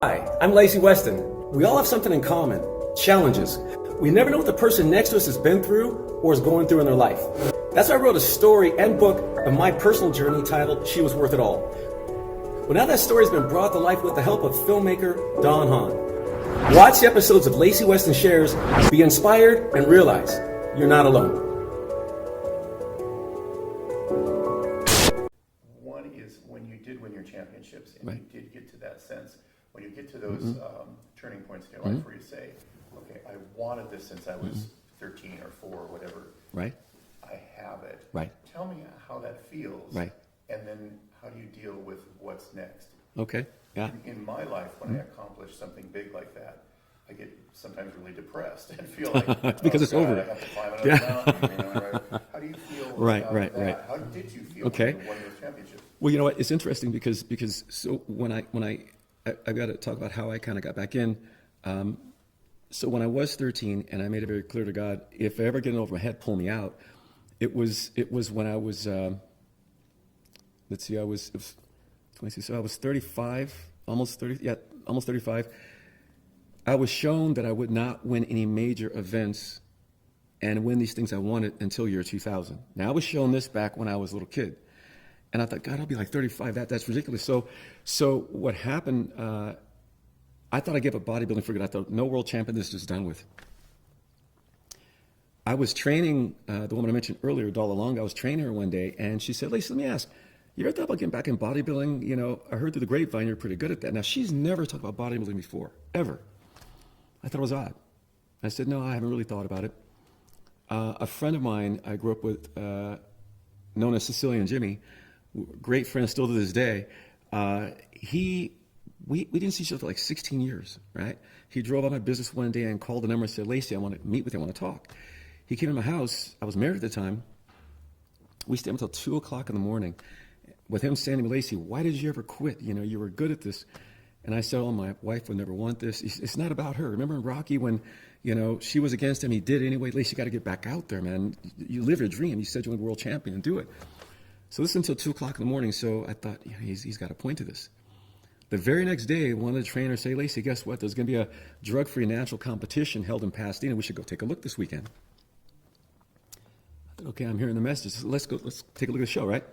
Hi, I'm Lacy Weston. We all have something in common, challenges. We never know what the person next to us has been through or is going through in their life. That's why I wrote a story and book of my personal journey titled She Was Worth It All. Well, now that story has been brought to life with the help of filmmaker Don Hahn. Watch the episodes of Lacy Weston Shares, be inspired, and realize you're not alone. One is when you did win your championships and Right. you did get to that sense, when you get to those turning points in your life where you say, okay, I wanted this since I was 13 or 4 or whatever. Right? I have it. Right. Tell me how that feels. Right. And then how do you deal with what's next? Okay. Yeah. In my life, when I accomplish something big like that, I get sometimes really depressed and feel like Because it's over. I have to climb another mountain. Right? How do you feel? Right, about right, that? right. How did you feel Okay. when you won those championships? Well, you know what? It's interesting because so when I've got to talk about how I kind of got back in. So when I was 13, and I made it very clear to God, if I ever get it over my head, pull me out. It was when I was, let's see, it was 22, so I was 35, almost 35. I was shown that I would not win any major events and win these things I wanted until year 2000. Now, I was shown this back when I was a little kid. And I thought, God, I'll be like 35. That's ridiculous. So what happened, I thought I gave up bodybuilding for good. I thought, no world champion, this is just done with. I was training the woman I mentioned earlier, Dalla Long. I was training her one day, and she said, Lacy, let me ask, you ever thought about getting back in bodybuilding? You know, I heard through the grapevine you're pretty good at that. Now, she's never talked about bodybuilding before, ever. I thought it was odd. I said, no, I haven't really thought about it. A friend of mine I grew up with, known as Sicilian Jimmy, great friend still to this day, we didn't see each other for like 16 years, right? He drove out my business one day and called the number and said, Lacy, I want to meet with you, I want to talk. He came to my house. I was married at the time. We stayed until 2 o'clock in the morning with him saying to me, Lacy, why did you ever quit? You know, you were good at this. And I said, oh, my wife would never want this. It's not about her. Remember in Rocky when, you know, she was against him, he did it anyway. Lacy, you got to get back out there, man. You live your dream. You said you want to be world champion and do it. So this is until 2 o'clock in the morning. So I thought, yeah, he's got a point to this. The very next day, one of the trainers said, Lacy, guess what? There's going to be a drug-free natural competition held in Pasadena. We should go take a look this weekend. I thought, okay, I'm hearing the message. So let's take a look at the show, right?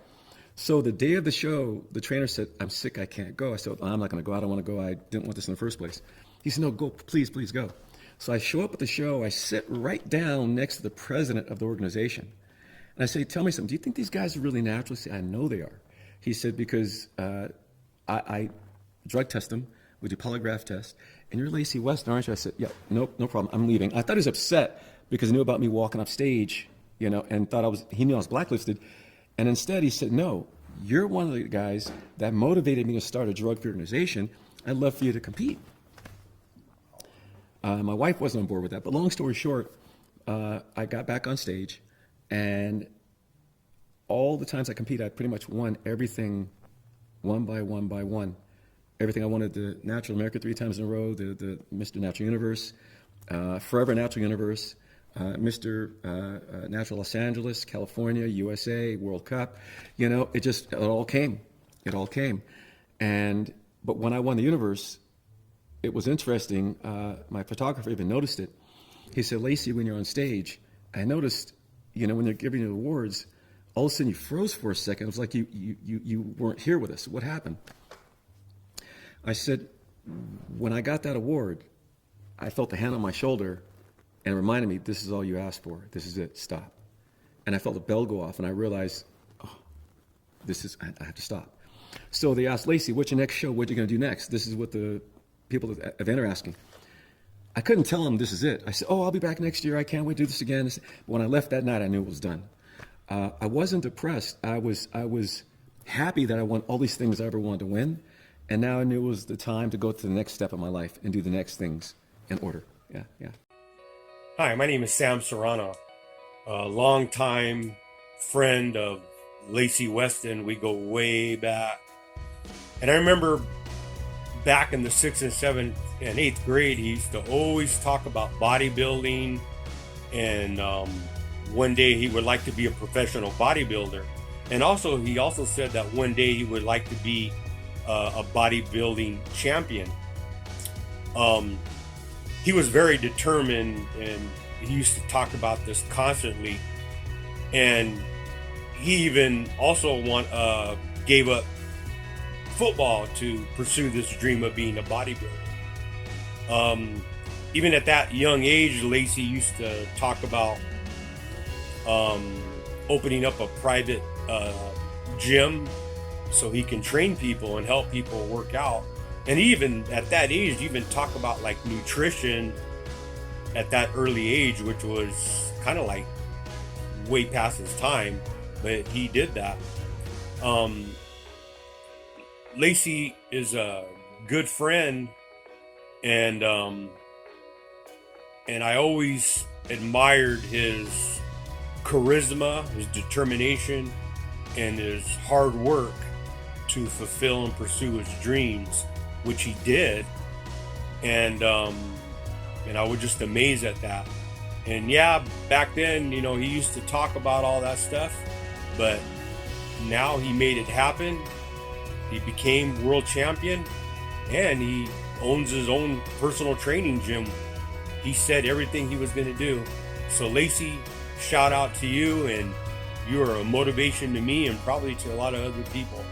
So the day of the show, the trainer said, I'm sick, I can't go. I said, I'm not going to go. I don't want to go. I didn't want this in the first place. He said, no, go, please go. So I show up at the show. I sit right down next to the president of the organization. And I say, tell me something. Do you think these guys are really natural? He said, I know they are. He said, because I drug test them. We do polygraph test. And you're Lacy Weston, aren't you? I said, yeah, nope, no problem. I'm leaving. I thought he was upset because he knew about me walking off stage, you know, and he knew I was blacklisted. And instead he said, no, you're one of the guys that motivated me to start a drug-free organization. I'd love for you to compete. My wife wasn't on board with that. But long story short, I got back on stage. And all the times I competed, I pretty much won everything one by one. Everything I wanted, the Natural America 3 times in a row, the Mr. Natural Universe, Forever Natural Universe, Mr. Natural Los Angeles, California, USA, World Cup. You know, it all came. It all came. But when I won the universe, it was interesting. My photographer even noticed it. He said, Lacy, when you're on stage, I noticed, you know, when they're giving you awards, all of a sudden you froze for a second. It was like you weren't here with us. What happened? I said, when I got that award, I felt the hand on my shoulder and it reminded me, this is all you asked for. This is it. Stop. And I felt the bell go off and I realized, oh, I have to stop. So they asked Lacy, what's your next show? What are you going to do next? This is what the people at event are asking. I couldn't tell them this is it. I said, oh, I'll be back next year. I can't wait to do this again. When I left that night, I knew it was done. I wasn't depressed. I was happy that I won all these things I ever wanted to win. And now I knew it was the time to go to the next step of my life and do the next things in order. Yeah. Hi, my name is Sam Serrano, a longtime friend of Lacy Weston. We go way back. And I remember back in the 6th and 7th and 8th grade, he used to always talk about bodybuilding. And one day he would like to be a professional bodybuilder. And he also said that one day he would like to be a bodybuilding champion. He was very determined, and he used to talk about this constantly. And he even also gave up football to pursue this dream of being a bodybuilder. Even at that young age, Lacy used to talk about opening up a private gym so he can train people and help people work out. And even at that age, even talk about like nutrition at that early age, which was kind of like way past his time, but he did that. Lacy is a good friend, and I always admired his charisma, his determination, and his hard work to fulfill and pursue his dreams, which he did. And I was just amazed at that. And yeah, back then, you know, he used to talk about all that stuff, but now he made it happen. He became world champion, and he owns his own personal training gym. He said everything he was going to do. So Lacy, shout out to you, and you are a motivation to me and probably to a lot of other people.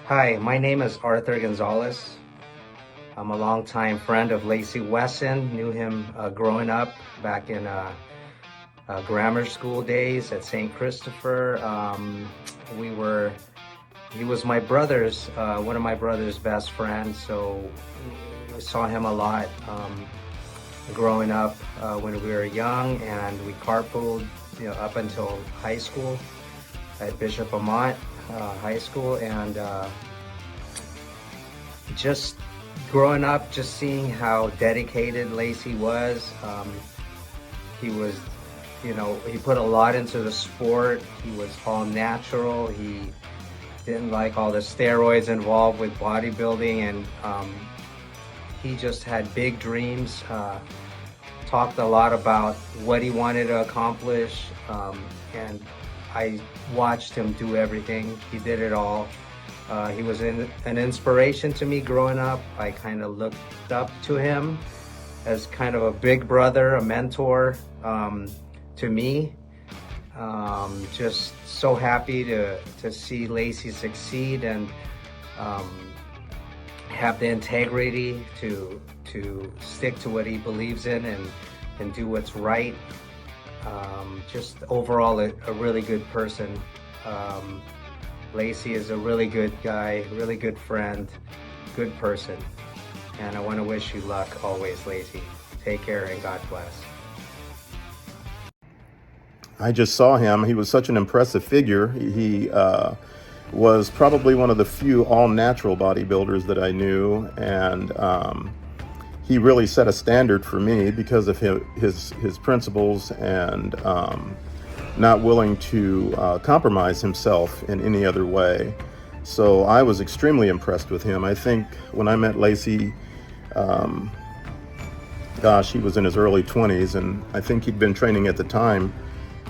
Hi, my name is Arthur Gonzalez. I'm a longtime friend of Lacy Weston. Knew him growing up back in grammar school days at St. Christopher. He was my brother's, one of my brother's best friends, so I saw him a lot growing up when we were young, and we carpooled, you know, up until high school at Bishop Amont High School. And just growing up, just seeing how dedicated Lacy was. He was, you know, he put a lot into the sport. He was all natural. He didn't like all the steroids involved with bodybuilding, and he just had big dreams. Talked a lot about what he wanted to accomplish, and I watched him do everything. He did it all. He was an inspiration to me growing up. I kind of looked up to him as kind of a big brother, a mentor to me. Just so happy to see Lacy succeed and have the integrity to stick to what he believes in and do what's right. Just overall a really good person. Lacy is a really good guy, really good friend, good person. And I want to wish you luck always, Lacy. Take care and God bless. I just saw him. He was such an impressive figure. He was probably one of the few all-natural bodybuilders that I knew, and he really set a standard for me because of his principles and not willing to compromise himself in any other way. So I was extremely impressed with him. I think when I met Lacy, gosh, he was in his early 20s, and I think he'd been training at the time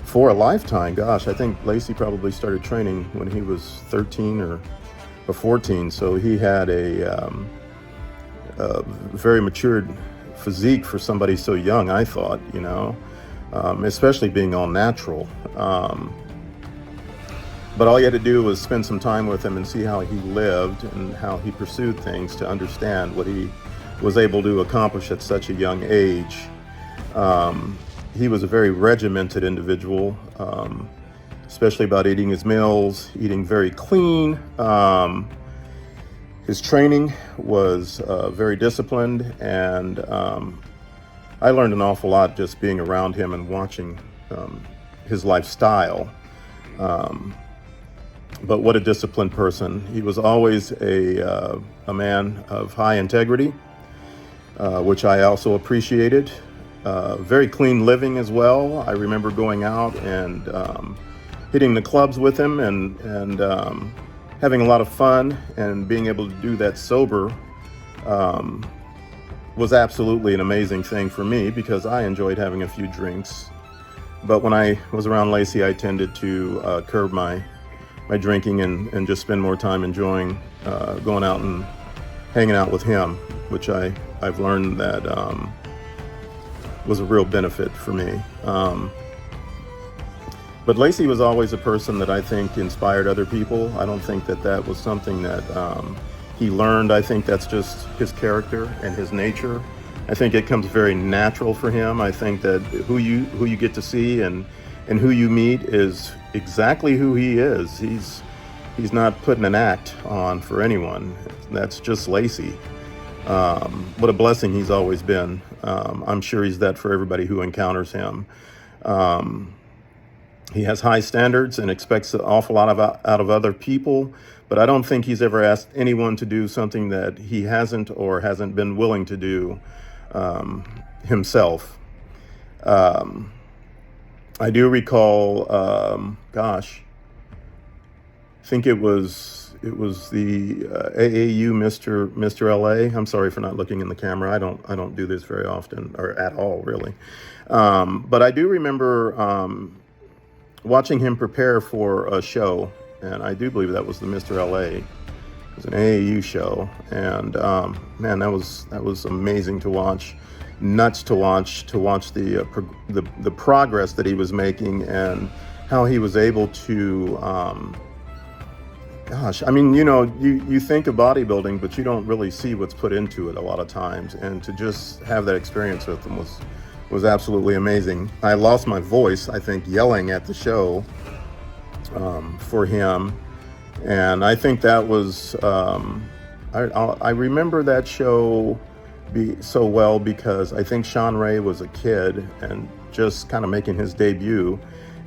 for a lifetime. Gosh, I think Lacy probably started training when he was 13 or 14, so he had a very matured physique for somebody so young, I thought, you know, especially being all natural. But all you had to do was spend some time with him and see how he lived and how he pursued things to understand what he was able to accomplish at such a young age. He was a very regimented individual, especially about eating his meals, eating very clean. His training was very disciplined, and I learned an awful lot just being around him and watching his lifestyle. But what a disciplined person. He was always a man of high integrity, which I also appreciated. Very clean living as well. I remember going out and hitting the clubs with him and having a lot of fun, and being able to do that sober was absolutely an amazing thing for me because I enjoyed having a few drinks But when I was around Lacy, I tended to curb my drinking and just spend more time enjoying going out and hanging out with him, which I've learned that was a real benefit for me. But Lacy was always a person that I think inspired other people. I don't think that was something that he learned. I think that's just his character and his nature. I think it comes very natural for him. I think that who you get to see and who you meet is exactly who he is. He's not putting an act on for anyone. That's just Lacy. What a blessing he's always been. I'm sure he's that for everybody who encounters him. He has high standards and expects an awful lot out of other people, but I don't think he's ever asked anyone to do something that he hasn't or hasn't been willing to do himself. I do recall, I think it was the AAU Mr. LA. I'm sorry for not looking in the camera. I don't do this very often or at all, really. But I do remember watching him prepare for a show, and I do believe that was the Mr. LA. It was an AAU show, and man, that was amazing to watch, nuts to watch the progress that he was making and how he was able to. I mean, you think of bodybuilding, but you don't really see what's put into it a lot of times, and to just have that experience with him was absolutely amazing. I lost my voice, I think, yelling at the show for him. And I think that was, I remember that show so well because I think Sean Ray was a kid and just kind of making his debut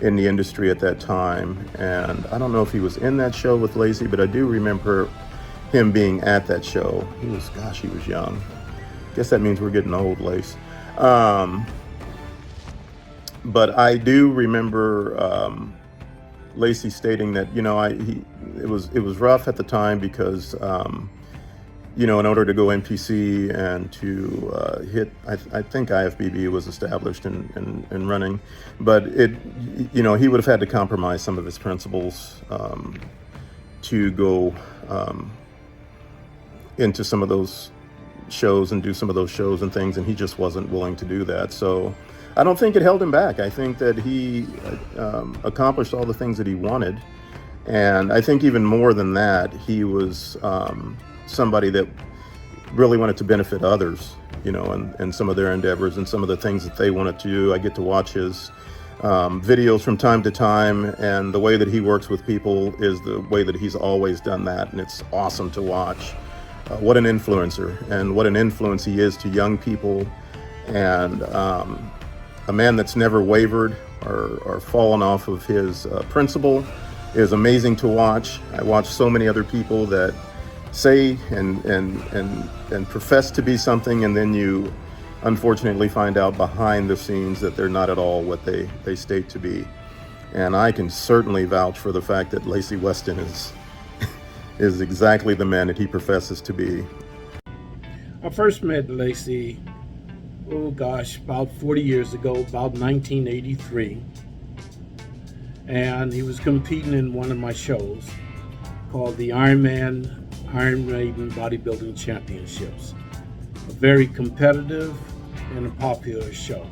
in the industry at that time. And I don't know if he was in that show with Lacy, but I do remember him being at that show. He was young. Guess that means we're getting old, Lace. But I do remember Lacy stating that it was rough at the time because in order to go NPC and to hit, I think IFBB was established and running, but he would have had to compromise some of his principles to go into some of those shows and do some of those shows and things, and he just wasn't willing to do that. So I don't think it held him back. I think that he accomplished all the things that he wanted, and I think even more than that, he was somebody that really wanted to benefit others, and some of their endeavors and some of the things that they wanted to do. I get to watch his videos from time to time, and the way that he works with people is the way that he's always done that, and it's awesome to watch. What an influencer, and what an influence he is to young people, and a man that's never wavered or fallen off of his principle is amazing to watch. I watch so many other people that say and profess to be something, and then you unfortunately find out behind the scenes that they're not at all what they state to be. And I can certainly vouch for the fact that Lacy Weston is exactly the man that he professes to be. I first met Lacy, about 40 years ago, about 1983. And he was competing in one of my shows called the Iron Maiden Bodybuilding Championships. A very competitive and a popular show.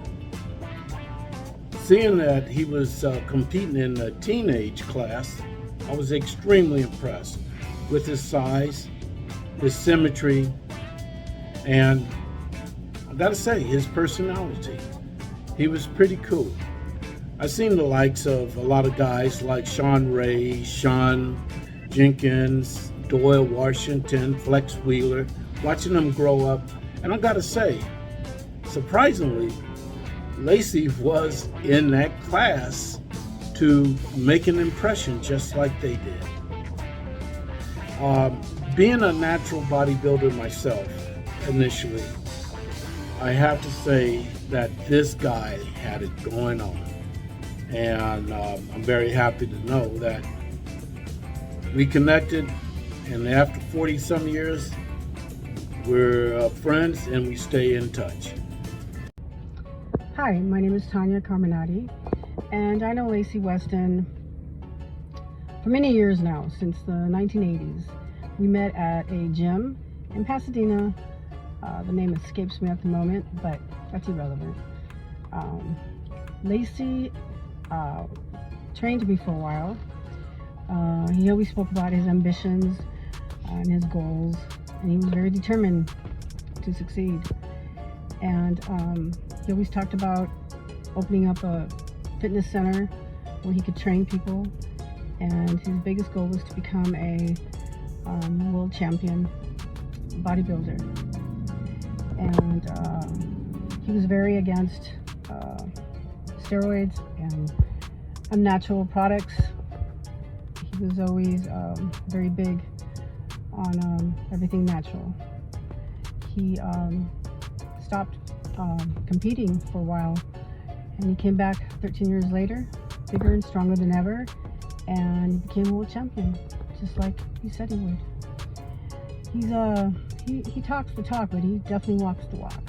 Seeing that he was competing in the teenage class, I was extremely impressed with his size, his symmetry, and I gotta say, his personality. He was pretty cool. I've seen the likes of a lot of guys like Sean Ray, Sean Jenkins, Doyle Washington, Flex Wheeler, watching them grow up. And I gotta say, surprisingly, Lacy was in that class to make an impression just like they did. Being a natural bodybuilder myself, initially, I have to say that this guy had it going on. And I'm very happy to know that we connected, and after 40 some years, we're friends and we stay in touch. Hi, my name is Tanya Carminati, And I know Lacy Weston for many years now, since the 1980s. We met at a gym in Pasadena. The name escapes me at the moment, but that's irrelevant. Lacy trained me for a while. He always spoke about his ambitions and his goals, and he was very determined to succeed. And he always talked about opening up a fitness center where he could train people, and his biggest goal was to become a world champion bodybuilder. And he was very against steroids and unnatural products. He was always very big on everything natural. He stopped competing for a while, and he came back 13 years later, bigger and stronger than ever, and he became a world champion, just like he said he would. He talks the talk, but he definitely walks the walk.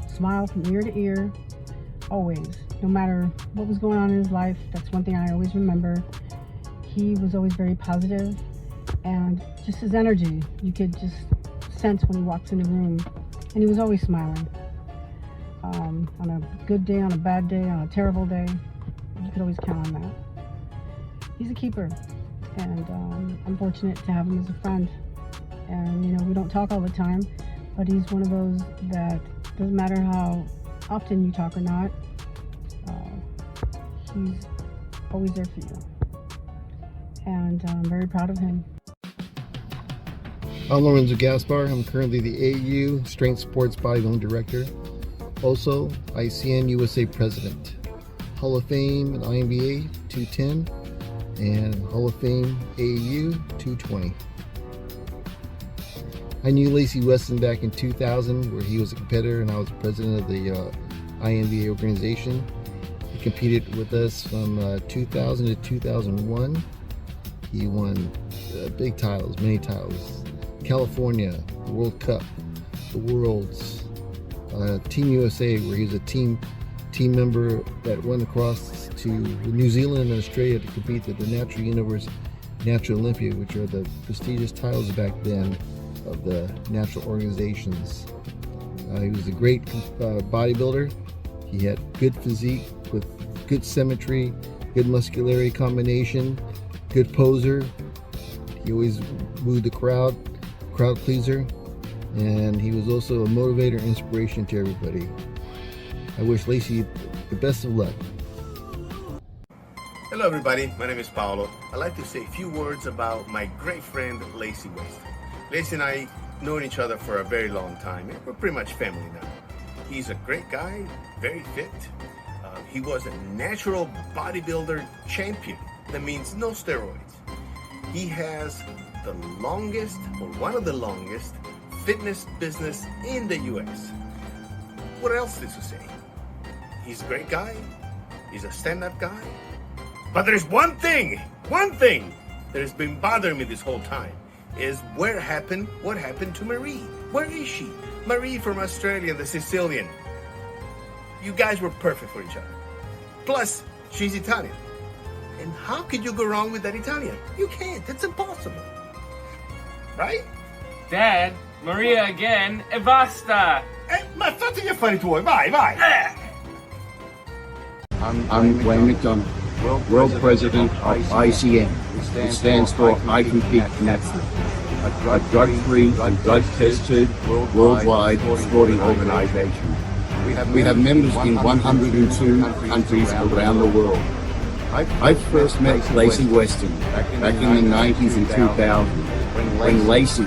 Smile from ear to ear, always. No matter what was going on in his life, that's one thing I always remember. He was always very positive, and just his energy, you could just sense when he walks in the room, and he was always smiling. On a good day, on a bad day, on a terrible day, you could always count on that. He's a keeper, and I'm fortunate to have him as a friend. And you know, we don't talk all the time, but he's one of those that doesn't matter how often you talk or not, he's always there for you. And I'm very proud of him. I'm Lorenzo Gaspar. I'm currently the AU Strength Sports Bodybuilding Director. Also, ICN USA President. Hall of Fame in INBA 210 and Hall of Fame AAU 220. I knew Lacy Weston back in 2000, where he was a competitor and I was president of the INBA organization. He competed with us from 2000 to 2001. He won big titles, many titles. California, the World Cup, the Worlds, Team USA, where he was a team member that went across to New Zealand and Australia to compete at the Natural Universe, Natural Olympia, which are the prestigious titles back then of the natural organizations. He was a great bodybuilder. He had good physique with good symmetry, good muscularity combination, good poser. He always wooed the crowd pleaser, and he was also a motivator and inspiration to everybody. I wish Lacy the best of luck. Hello everybody, my name is Paolo. I'd like to say a few words about my great friend Lacy Weston. Lacy and I known each other for a very long time, and we're pretty much family now. He's a great guy, very fit. He was a natural bodybuilder champion. That means no steroids. He has the longest, or one of the longest, fitness business in the US. What else is to say? He's a great guy. He's a stand-up guy. But there's one thing that has been bothering me this whole time, is what happened to Marie? Where is she? Marie from Australia, the Sicilian. You guys were perfect for each other. Plus, she's Italian. And how could you go wrong with that Italian? You can't, it's impossible. Right? Dad, Maria again, e basta! Ma fatti gli affari tuoi, vai! I'm Wayne McDonald, World President of ICN. It stands for I Compete Naturally, a drug-free and drug-tested worldwide sporting organization. We have members in 102 countries around the world. I first met Lacy Weston back in the 90s and 2000, when Lacy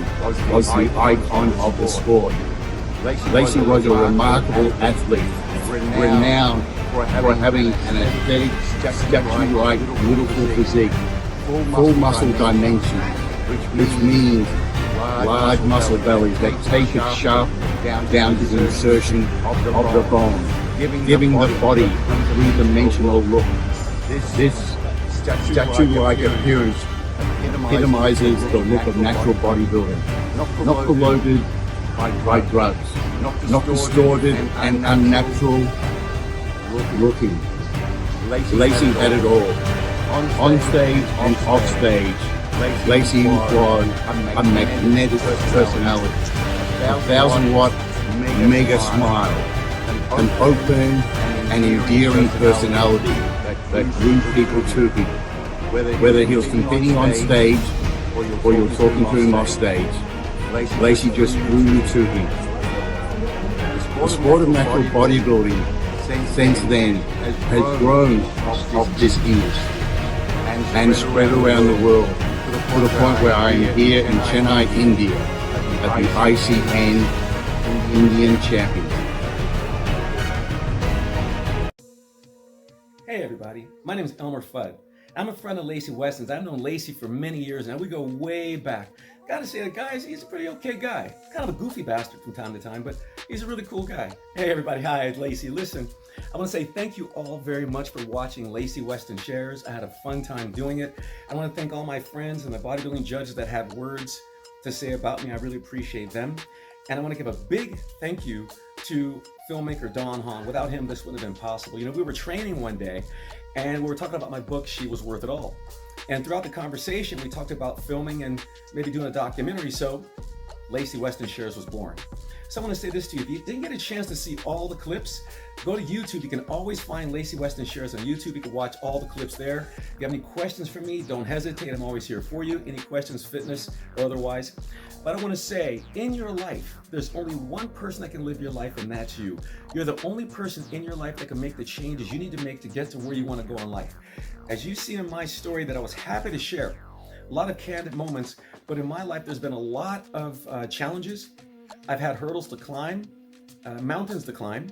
was the icon of the sport. Lacy was a remarkable athlete, renowned for having an athletic, statue-like, beautiful physique, full muscle dimension, which means large muscle bellies that take it sharp down to the insertion of the bone, giving the body a three-dimensional look. This statue-like appearance epitomizes the look of natural bodybuilding, not polluted by drugs, not distorted and unnatural looking. Lacy had it all. On stage and off stage, Lacy was a magnetic personality. A 1,000-watt mega smile. An open and endearing personality that drew people to him. Whether he was competing on stage or you're talking to him off stage, Lacy just drew you to him. The sport of natural bodybuilding since then has grown off this image and spread around the world to the point where I am here in Chennai, India at the ICN Indian Champions. Hey everybody, my name is Elmer Fudd. I'm a friend of Lacy Weston's. I've known Lacy for many years now. We go way back. Gotta say, the guy, he's a pretty okay guy. Kind of a goofy bastard from time to time, but he's a really cool guy. Hey everybody, hi, it's Lacy. Listen, I want to say thank you all very much for watching Lacy Weston Shares. I had a fun time doing it. I want to thank all my friends and the bodybuilding judges that had words to say about me. I really appreciate them. And I want to give a big thank you to filmmaker Don Hahn. Without him, this wouldn't have been possible. You know, we were training one day and we were talking about my book, She Was Worth It All. And throughout the conversation, we talked about filming and maybe doing a documentary. So Lacy Weston Shares was born. So I want to say this to you. If you didn't get a chance to see all the clips, go to YouTube. You can always find Lacy Weston Shares on YouTube. You can watch all the clips there. If you have any questions for me, don't hesitate. I'm always here for you. Any questions, fitness or otherwise. But I want to say, in your life, there's only one person that can live your life, and that's you. You're the only person in your life that can make the changes you need to make to get to where you want to go in life. As you see in my story that I was happy to share, a lot of candid moments, but in my life, there's been a lot of challenges. I've had hurdles to climb, mountains to climb,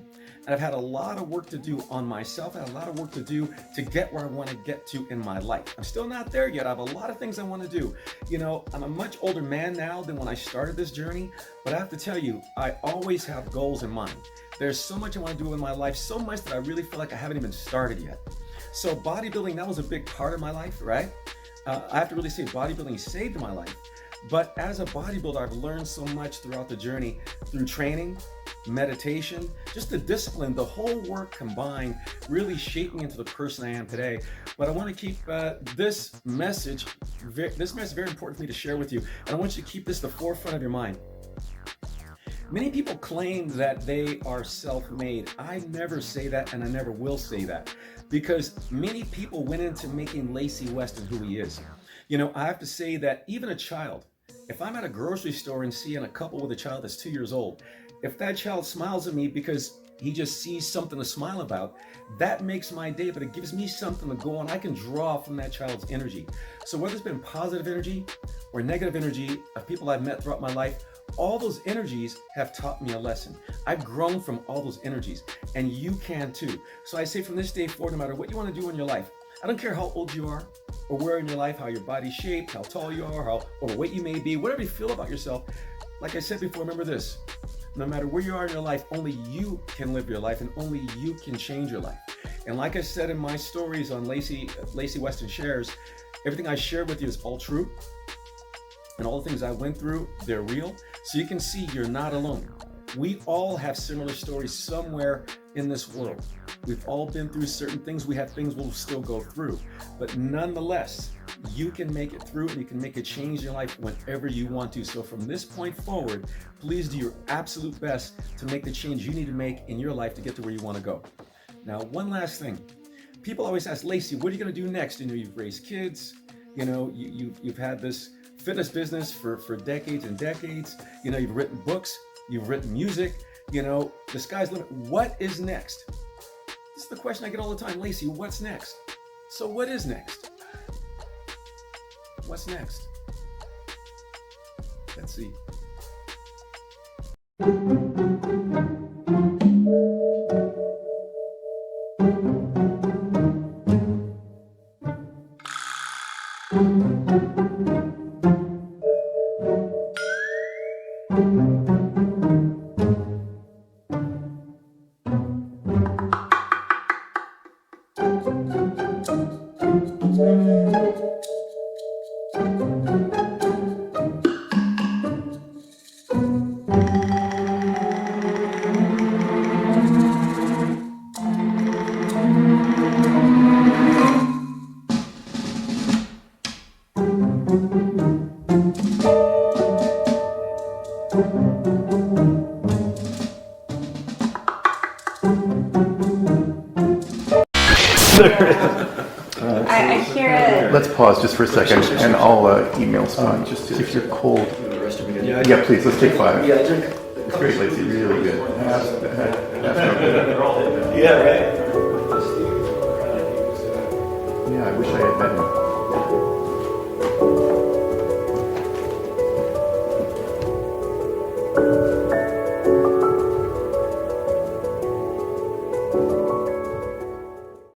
and I've had a lot of work to do on myself. I had a lot of work to do to get where I want to get to in my life. I'm still not there yet. I have a lot of things I want to do. You know, I'm a much older man now than when I started this journey, but I have to tell you, I always have goals in mind. There's so much I want to do in my life, so much that I really feel like I haven't even started yet. So bodybuilding, that was a big part of my life, right? I have to really say bodybuilding saved my life. But as a bodybuilder, I've learned so much throughout the journey through training, meditation, just the discipline, the whole work combined really shaped me into the person I am today. But I want to keep this message very important for me to share with you. And I want you to keep this the forefront of your mind. Many people claim that they are self-made. I never say that, and I never will say that, because many people went into making Lacy Weston who he is. You know, I have to say that even a child, if I'm at a grocery store and seeing a couple with a child that's 2 years old, if that child smiles at me because he just sees something to smile about, that makes my day, but it gives me something to go on. I can draw from that child's energy. So whether it's been positive energy or negative energy of people I've met throughout my life, all those energies have taught me a lesson. I've grown from all those energies, and you can too. So I say from this day forward, no matter what you want to do in your life, I don't care how old you are or where in your life, how your body's shaped, how tall you are, how overweight you may be, whatever you feel about yourself. Like I said before, remember this: no matter where you are in your life, only you can live your life and only you can change your life. And like I said in my stories on Lacy Weston Shares, everything I shared with you is all true. And all the things I went through, they're real. So you can see you're not alone. We all have similar stories somewhere in this world. We've all been through certain things. We have things we'll still go through. But nonetheless, you can make it through and you can make a change in your life whenever you want to. So from this point forward, please do your absolute best to make the change you need to make in your life to get to where you want to go. Now, one last thing. People always ask, Lacy, what are you going to do next? You know, you've raised kids. You know, you've had this fitness business for decades and decades. You know, you've written books, you've written music, you know, the sky's the limit. What is next? This is the question I get all the time. Lacy, what's next? So what is next? What's next? Let's see. I hear it. Let's pause just for a second, and I'll email Sponge. Just if you're cold. Yeah, please, let's take 5. Yeah, drink. It's great, Lacy, really good. Yeah, right. Yeah, I wish I had met him.